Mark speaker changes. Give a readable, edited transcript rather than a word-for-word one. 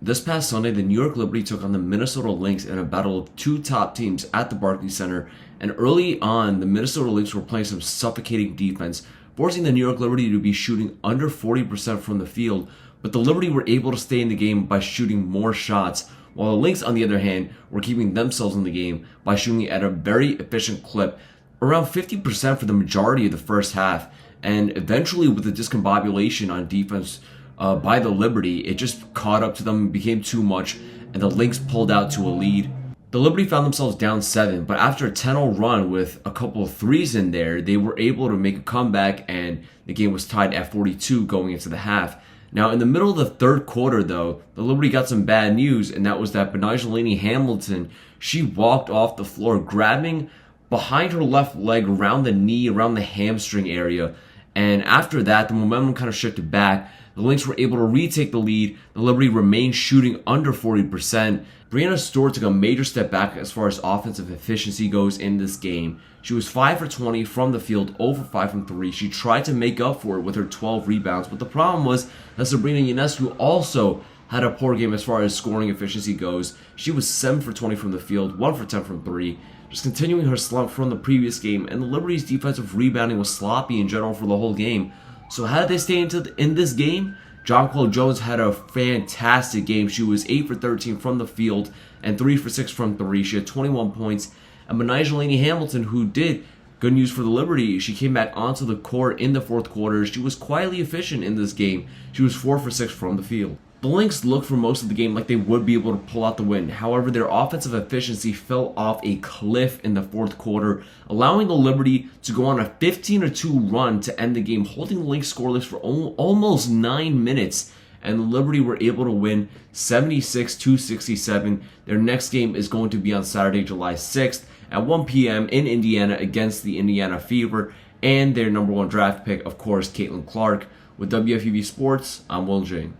Speaker 1: This past Sunday, the New York Liberty took on the Minnesota Lynx in a battle of two top teams at the Barclays Center, and early on, the Minnesota Lynx were playing some suffocating defense, forcing the New York Liberty to be shooting under 40% from the field, but the Liberty were able to stay in the game by shooting more shots, while the Lynx, on the other hand, were keeping themselves in the game by shooting at a very efficient clip, around 50% for the majority of the first half, and eventually with the discombobulation on defense by the Liberty, it just caught up to them, became too much, and the Lynx pulled out to a lead. The Liberty found themselves down 7, but after a 10-0 run with a couple of threes in there, they were able to make a comeback, and the game was tied at 42 going into the half. Now, in the middle of the third quarter, though, the Liberty got some bad news, and that was that Breanna Hamilton, she walked off the floor, grabbing behind her left leg, around the knee, around the hamstring area, and after that, the momentum kind of shifted back. The Lynx were able to retake the lead. The Liberty remained shooting under 40%. Breanna Stewart took a major step back as far as offensive efficiency goes in this game. She was 5 for 20 from the field, 0 for 5 from 3. She tried to make up for it with her 12 rebounds, but the problem was that Sabrina Ionescu also had a poor game as far as scoring efficiency goes. She was 7 for 20 from the field, 1 for 10 from 3. Just continuing her slump from the previous game, and the Liberty's defensive rebounding was sloppy in general for the whole game. So how did they stay in this game? Jonquel Jones had a fantastic game. She was 8 for 13 from the field and 3 for 6 from 3. She had 21 points. And Breanna Hamilton, who did good news for the Liberty, she came back onto the court in the fourth quarter. She was quietly efficient in this game. She was 4 for 6 from the field. The Lynx looked for most of the game like they would be able to pull out the win. However, their offensive efficiency fell off a cliff in the fourth quarter, allowing the Liberty to go on a 15-2 run to end the game, holding the Lynx scoreless for almost 9 minutes. And the Liberty were able to win 76-67. Their next game is going to be on Saturday, July 6th at 1 p.m. in Indiana against the Indiana Fever and their number 1 draft pick, of course, Caitlin Clark. With WFUV Sports, I'm Will Jing.